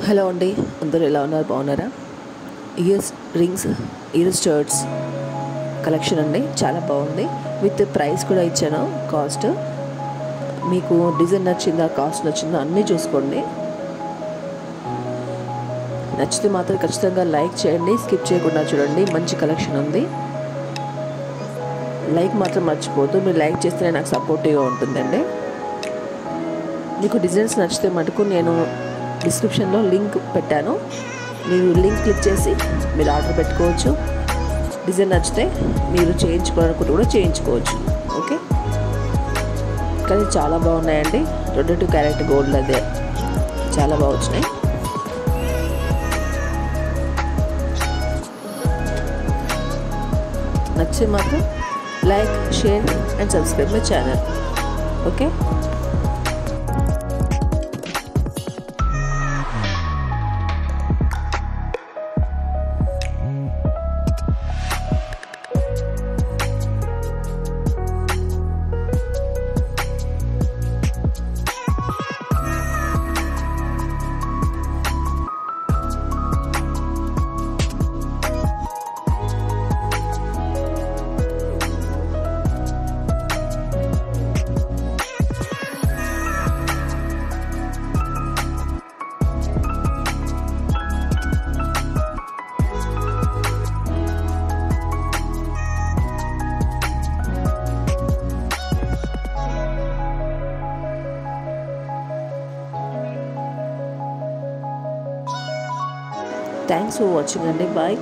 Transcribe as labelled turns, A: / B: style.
A: Hello అండి, అందరూ ఎలా ఉన్నారు? బాగున్నారా? ఇయర్స్ రింగ్స్, ఇయర్ స్టర్ట్స్ కలెక్షన్ అండి, చాలా బాగుంది. విత్ ప్రైస్ కూడా ఇచ్చాను. కాస్ట్ మీకు డిజైన్ నచ్చిందా, కాస్ట్ నచ్చిందా అన్నీ చూసుకోండి. నచ్చితే మాత్రం ఖచ్చితంగా లైక్ చేయండి, స్కిప్ చేయకుండా చూడండి. మంచి కలెక్షన్ ఉంది. లైక్ మాత్రం మర్చిపోద్దు, మీరు లైక్ చేస్తేనే నాకు సపోర్టివ్గా ఉంటుందండి. మీకు డిజైన్స్ నచ్చితే మటుకు నేను డిస్క్రిప్షన్లో లింక్ పెట్టాను. మీరు లింక్ క్లిక్ చేసి మీరు ఆర్డర్ పెట్టుకోవచ్చు. డిజైన్ నచ్చితే మీరు చేయించుకోవాలనుకుంటే కూడా చేయించుకోవచ్చు. ఓకే, కానీ చాలా బాగున్నాయండి. 22 క్యారెట్ గోల్డ్ అదే చాలా బాగా వచ్చినాయి. నచ్చితే మాత్రం like, share and subscribe my channel. Okay, thanks for watching అండి. బాయ్.